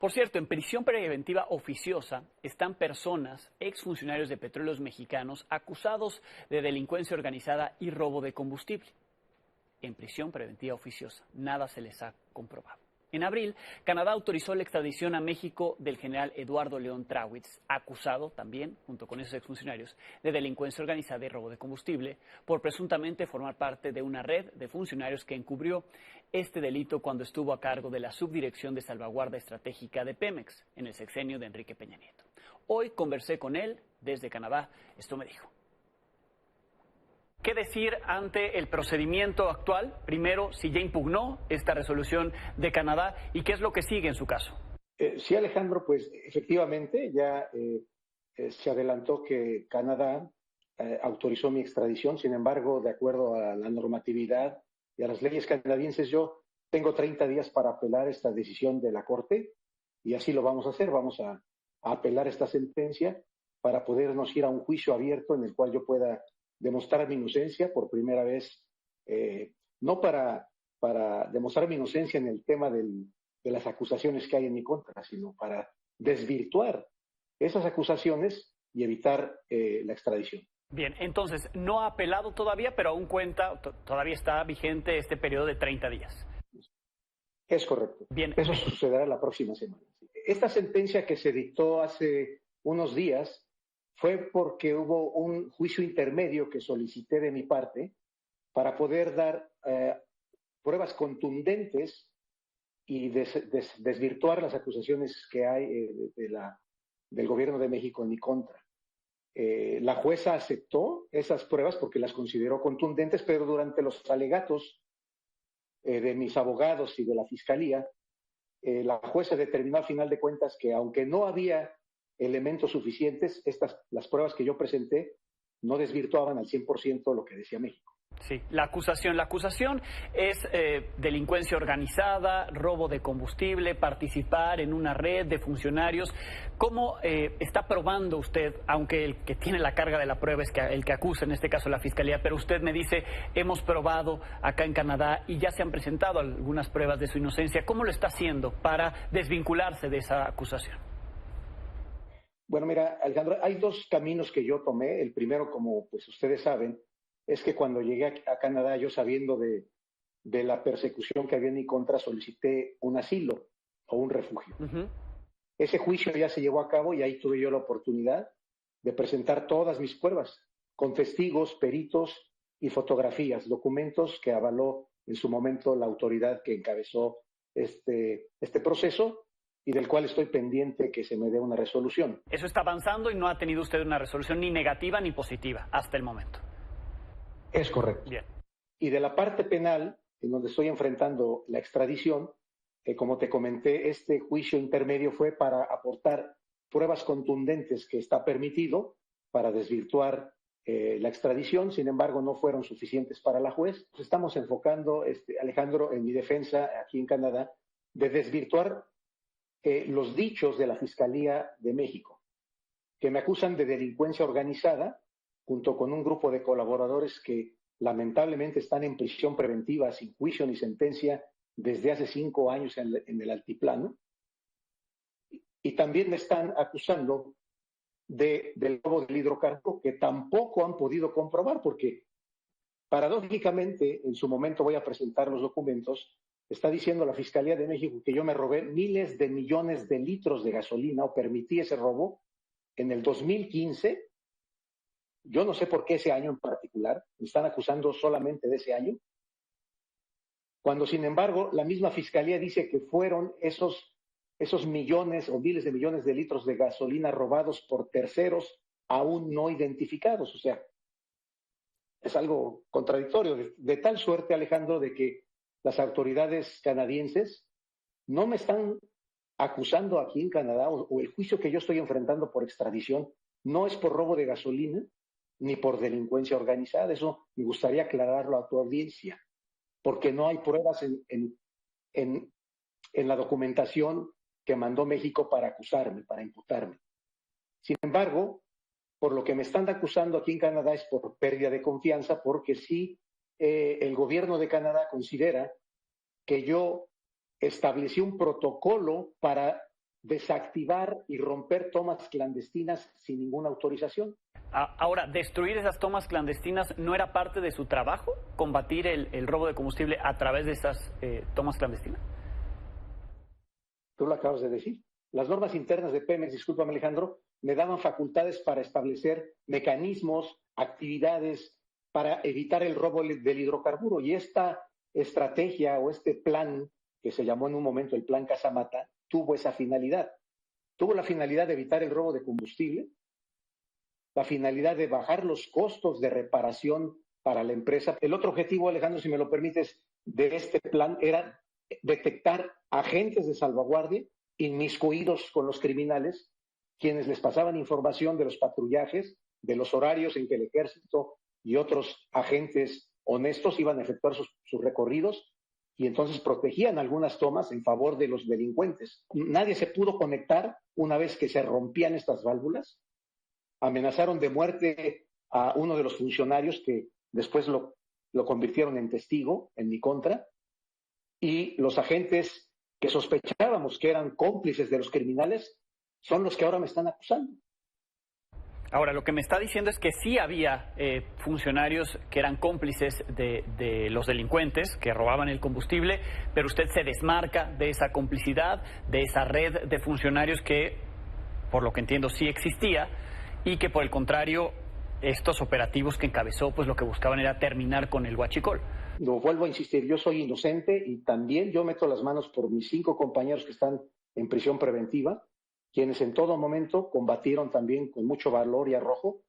Por cierto, en prisión preventiva oficiosa están personas, exfuncionarios de Petróleos Mexicanos, acusados de delincuencia organizada y robo de combustible. En prisión preventiva oficiosa, nada se les ha comprobado. En abril, Canadá autorizó la extradición a México del general Eduardo León Trawitz, acusado también, junto con esos exfuncionarios, de delincuencia organizada y robo de combustible, por presuntamente formar parte de una red de funcionarios que encubrió este delito cuando estuvo a cargo de la Subdirección de Salvaguarda Estratégica de Pemex, en el sexenio de Enrique Peña Nieto. Hoy conversé con él desde Canadá. Esto me dijo. ¿Qué decir ante el procedimiento actual? Primero, si ya impugnó esta resolución de Canadá y qué es lo que sigue en su caso. Sí, Alejandro, pues efectivamente ya se adelantó que Canadá autorizó mi extradición. Sin embargo, de acuerdo a la normatividad y a las leyes canadienses, yo tengo 30 días para apelar esta decisión de la Corte y así lo vamos a hacer. Vamos a apelar esta sentencia para podernos ir a un juicio abierto en el cual yo pueda demostrar mi inocencia por primera vez, no para demostrar mi inocencia en el tema de las acusaciones que hay en mi contra, sino para desvirtuar esas acusaciones y evitar la extradición. Bien, entonces, no ha apelado todavía, pero aún cuenta, todavía está vigente este periodo de 30 días. Es correcto. Bien. Eso sucederá la próxima semana. Esta sentencia que se dictó hace unos días fue porque hubo un juicio intermedio que solicité de mi parte para poder dar pruebas contundentes y desvirtuar las acusaciones que hay del gobierno de México en mi contra. La jueza aceptó esas pruebas porque las consideró contundentes, pero durante los alegatos de mis abogados y de la fiscalía, la jueza determinó al final de cuentas que aunque no había elementos suficientes, las pruebas que yo presenté no desvirtuaban al 100% lo que decía México. Sí, la acusación es delincuencia organizada, robo de combustible, participar en una red de funcionarios. ¿Cómo está probando usted, aunque el que tiene la carga de la prueba es el que acusa, en este caso la Fiscalía, pero usted me dice, hemos probado acá en Canadá y ya se han presentado algunas pruebas de su inocencia? ¿Cómo lo está haciendo para desvincularse de esa acusación? Bueno, mira, Alejandro, hay dos caminos que yo tomé. El primero, como pues ustedes saben, es que cuando llegué a Canadá, yo sabiendo de la persecución que había en mi contra, solicité un asilo o un refugio. Uh-huh. Ese juicio ya se llevó a cabo y ahí tuve yo la oportunidad de presentar todas mis pruebas, con testigos, peritos y fotografías, documentos que avaló en su momento la autoridad que encabezó este proceso y del cual estoy pendiente que se me dé una resolución. Eso está avanzando y no ha tenido usted una resolución ni negativa ni positiva hasta el momento. Es correcto. Bien. Y de la parte penal, en donde estoy enfrentando la extradición, como te comenté, este juicio intermedio fue para aportar pruebas contundentes que está permitido para desvirtuar la extradición. Sin embargo, no fueron suficientes para la juez. Nos estamos enfocando, Alejandro, en mi defensa aquí en Canadá, de desvirtuar los dichos de la Fiscalía de México, que me acusan de delincuencia organizada, junto con un grupo de colaboradores que lamentablemente están en prisión preventiva sin juicio ni sentencia desde hace 5 años en el altiplano. Y también me están acusando del robo del hidrocarburo, que tampoco han podido comprobar, porque paradójicamente, en su momento voy a presentar los documentos, está diciendo la Fiscalía de México que yo me robé miles de millones de litros de gasolina o permití ese robo en el 2015. Yo no sé por qué ese año en particular, me están acusando solamente de ese año, cuando sin embargo la misma Fiscalía dice que fueron esos millones o miles de millones de litros de gasolina robados por terceros aún no identificados. O sea, es algo contradictorio, de tal suerte, Alejandro, de que las autoridades canadienses no me están acusando aquí en Canadá, o el juicio que yo estoy enfrentando por extradición no es por robo de gasolina ni por delincuencia organizada. Eso me gustaría aclararlo a tu audiencia, porque no hay pruebas en la documentación que mandó México para acusarme, para imputarme. Sin embargo, por lo que me están acusando aquí en Canadá es por pérdida de confianza, porque sí, el gobierno de Canadá considera que yo establecí un protocolo para desactivar y romper tomas clandestinas sin ninguna autorización. Ahora, ¿destruir esas tomas clandestinas no era parte de su trabajo? ¿Combatir el robo de combustible a través de esas tomas clandestinas? Tú lo acabas de decir. Las normas internas de Pemex, discúlpame Alejandro, me daban facultades para establecer mecanismos, actividades para evitar el robo del hidrocarburo. Y esta estrategia o este plan, que se llamó en un momento el Plan Casamata, tuvo esa finalidad. Tuvo la finalidad de evitar el robo de combustible, la finalidad de bajar los costos de reparación para la empresa. El otro objetivo, Alejandro, si me lo permites, de este plan era detectar agentes de salvaguardia inmiscuidos con los criminales, quienes les pasaban información de los patrullajes, de los horarios en que el ejército y otros agentes honestos iban a efectuar sus recorridos, y entonces protegían algunas tomas en favor de los delincuentes. Nadie se pudo conectar una vez que se rompían estas válvulas. Amenazaron de muerte a uno de los funcionarios que después lo convirtieron en testigo en mi contra, y los agentes que sospechábamos que eran cómplices de los criminales son los que ahora me están acusando. Ahora, lo que me está diciendo es que sí había funcionarios que eran cómplices de los delincuentes que robaban el combustible, pero usted se desmarca de esa complicidad, de esa red de funcionarios que, por lo que entiendo, sí existía, y que por el contrario, estos operativos que encabezó, pues lo que buscaban era terminar con el huachicol. Lo vuelvo a insistir, yo soy inocente y también yo meto las manos por mis 5 compañeros que están en prisión preventiva, quienes en todo momento combatieron también con mucho valor y arrojo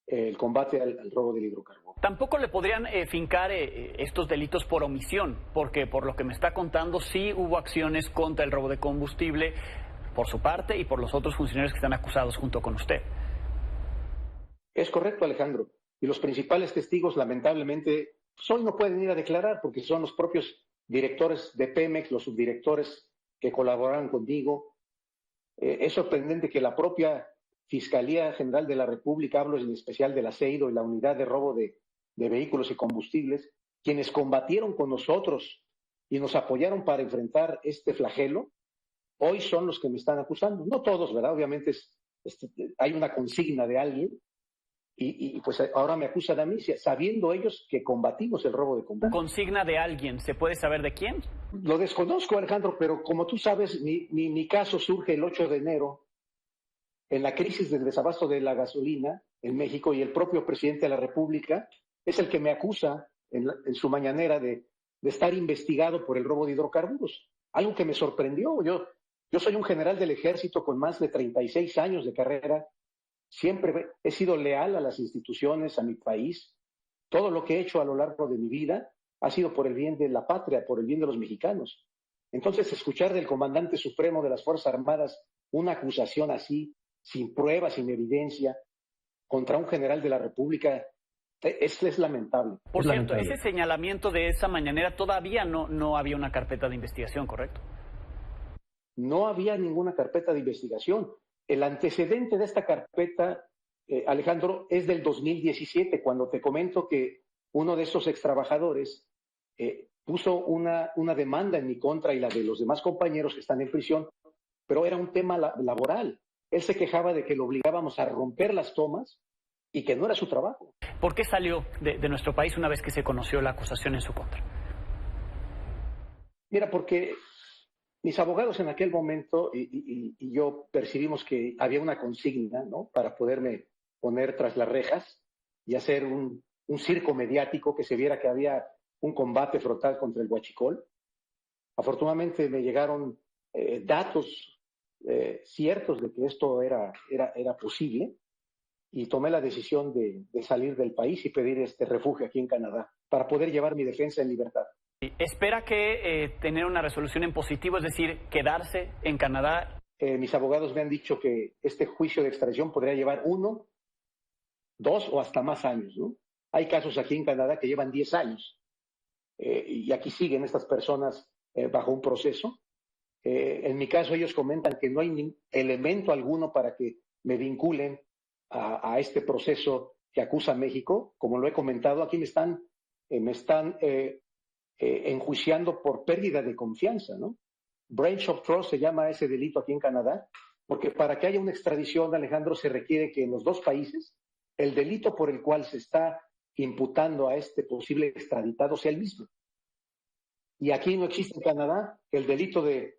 el combate al robo del hidrocarburo. Tampoco le podrían fincar estos delitos por omisión, porque por lo que me está contando sí hubo acciones contra el robo de combustible por su parte y por los otros funcionarios que están acusados junto con usted. Es correcto, Alejandro. Y los principales testigos, lamentablemente, pues hoy no pueden ir a declarar porque son los propios directores de Pemex, los subdirectores que colaboraron conmigo. Es sorprendente que la propia Fiscalía General de la República, hablo en especial del ASEIDO y la Unidad de Robo de Vehículos y Combustibles, quienes combatieron con nosotros y nos apoyaron para enfrentar este flagelo, hoy son los que me están acusando. No todos, ¿verdad? Obviamente hay una consigna de alguien y pues ahora me acusan a mí, sabiendo ellos que combatimos el robo de combustible. ¿Consigna de alguien? ¿Se puede saber de quién? Lo desconozco, Alejandro, pero como tú sabes, mi caso surge el 8 de enero en la crisis del desabasto de la gasolina en México, y el propio presidente de la República es el que me acusa en su mañanera de estar investigado por el robo de hidrocarburos. Algo que me sorprendió. Yo soy un general del ejército con más de 36 años de carrera. Siempre he sido leal a las instituciones, a mi país. Todo lo que he hecho a lo largo de mi vida ha sido por el bien de la patria, por el bien de los mexicanos. Entonces, escuchar del comandante supremo de las Fuerzas Armadas una acusación así, sin pruebas, sin evidencia, contra un general de la República, es lamentable. Por cierto, ese señalamiento de esa mañanera todavía no había una carpeta de investigación, ¿correcto? No había ninguna carpeta de investigación. El antecedente de esta carpeta, Alejandro, es del 2017, cuando te comento que uno de esos extrabajadores puso una demanda en mi contra y la de los demás compañeros que están en prisión, pero era un tema laboral. Él se quejaba de que lo obligábamos a romper las tomas y que no era su trabajo. ¿Por qué salió de nuestro país una vez que se conoció la acusación en su contra? Mira, porque mis abogados en aquel momento y yo percibimos que había una consigna, ¿no?, para poderme poner tras las rejas y hacer un circo mediático, que se viera que había un combate frontal contra el huachicol. Afortunadamente me llegaron datos ciertos de que esto era posible, y tomé la decisión de salir del país y pedir este refugio aquí en Canadá para poder llevar mi defensa en libertad. ¿Espera que tener una resolución en positivo, es decir, quedarse en Canadá? Mis abogados me han dicho que este juicio de extradición podría llevar 1, 2 o hasta más años, ¿no? Hay casos aquí en Canadá que llevan 10 años y aquí siguen estas personas bajo un proceso. En mi caso, ellos comentan que no hay elemento alguno para que me vinculen a este proceso que acusa a México. Como lo he comentado, aquí me están enjuiciando por pérdida de confianza, ¿no? Breach of Trust se llama ese delito aquí en Canadá, porque para que haya una extradición, Alejandro, se requiere que en los dos países el delito por el cual se está imputando a este posible extraditado sea el mismo. Y aquí no existe en Canadá el delito de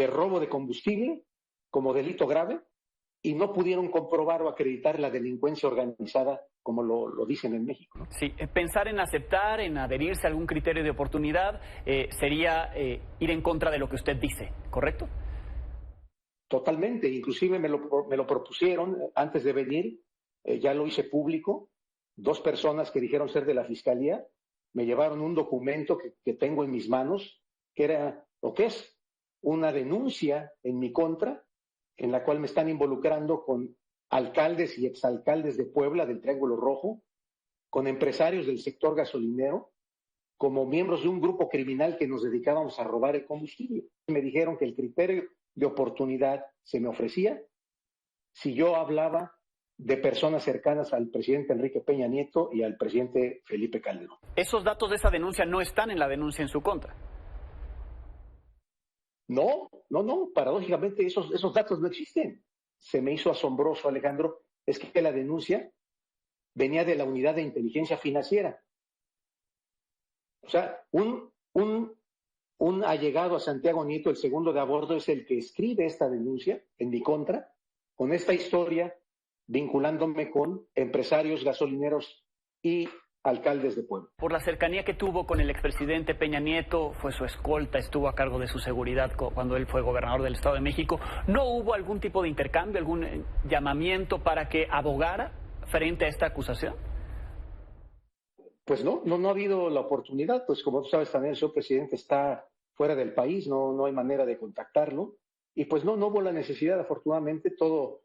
robo de combustible como delito grave, y no pudieron comprobar o acreditar la delincuencia organizada como lo dicen en México, ¿no? Sí, pensar en aceptar, en adherirse a algún criterio de oportunidad, sería ir en contra de lo que usted dice, ¿correcto? Totalmente, inclusive me lo propusieron antes de venir, ya lo hice público, 2 personas que dijeron ser de la Fiscalía, me llevaron un documento que tengo en mis manos, que era lo que es una denuncia en mi contra, en la cual me están involucrando con alcaldes y exalcaldes de Puebla, del Triángulo Rojo, con empresarios del sector gasolinero, como miembros de un grupo criminal que nos dedicábamos a robar el combustible. Me dijeron que el criterio de oportunidad se me ofrecía si yo hablaba de personas cercanas al presidente Enrique Peña Nieto y al presidente Felipe Calderón. Esos datos de esa denuncia no están en la denuncia en su contra. No, paradójicamente esos datos no existen. Se me hizo asombroso, Alejandro, es que la denuncia venía de la Unidad de Inteligencia Financiera. O sea, un allegado a Santiago Nieto, el segundo de a bordo, es el que escribe esta denuncia en mi contra, con esta historia vinculándome con empresarios gasolineros y alcaldes de Puebla. Por la cercanía que tuvo con el expresidente Peña Nieto, fue su escolta, estuvo a cargo de su seguridad cuando él fue gobernador del Estado de México. ¿No hubo algún tipo de intercambio, algún llamamiento para que abogara frente a esta acusación? Pues no ha habido la oportunidad, pues como tú sabes también el señor presidente está fuera del país, no hay manera de contactarlo, y pues no hubo la necesidad, afortunadamente, todo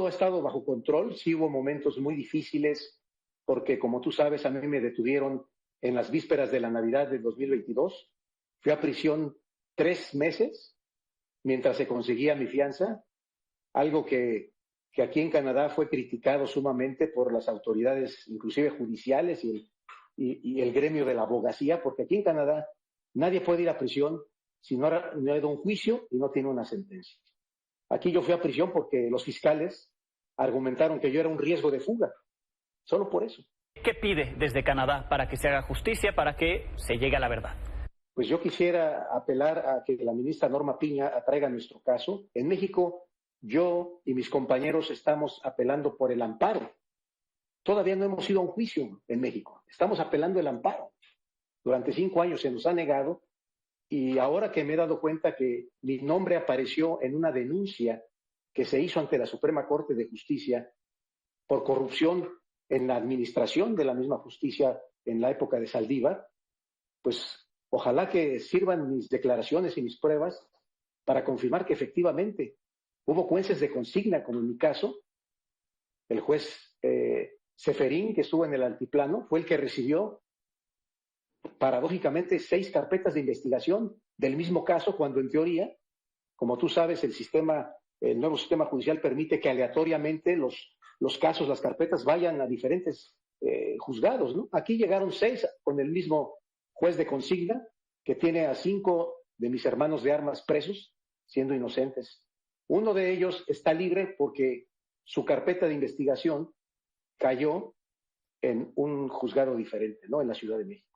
ha estado bajo control. Sí hubo momentos muy difíciles, porque como tú sabes, a mí me detuvieron en las vísperas de la Navidad del 2022, fui a prisión 3 meses mientras se conseguía mi fianza, algo que aquí en Canadá fue criticado sumamente por las autoridades, inclusive judiciales y el gremio de la abogacía, porque aquí en Canadá nadie puede ir a prisión si no ha ido a un juicio y no tiene una sentencia. Aquí yo fui a prisión porque los fiscales argumentaron que yo era un riesgo de fuga, solo por eso. ¿Qué pide desde Canadá para que se haga justicia, para que se llegue a la verdad? Pues yo quisiera apelar a que la ministra Norma Piña atraiga nuestro caso. En México, yo y mis compañeros estamos apelando por el amparo. Todavía no hemos ido a un juicio en México. Estamos apelando el amparo. Durante 5 años se nos ha negado, y ahora que me he dado cuenta que mi nombre apareció en una denuncia que se hizo ante la Suprema Corte de Justicia por corrupción en la administración de la misma justicia en la época de Saldívar, pues ojalá que sirvan mis declaraciones y mis pruebas para confirmar que efectivamente hubo jueces de consigna, como en mi caso. El juez Seferín, que estuvo en el altiplano, fue el que recibió paradójicamente 6 carpetas de investigación del mismo caso, cuando en teoría, como tú sabes, el nuevo sistema judicial permite que aleatoriamente los casos, las carpetas vayan a diferentes juzgados, ¿no? Aquí llegaron 6 con el mismo juez de consigna, que tiene a 5 de mis hermanos de armas presos, siendo inocentes. Uno de ellos está libre porque su carpeta de investigación cayó en un juzgado diferente, ¿no? En la Ciudad de México.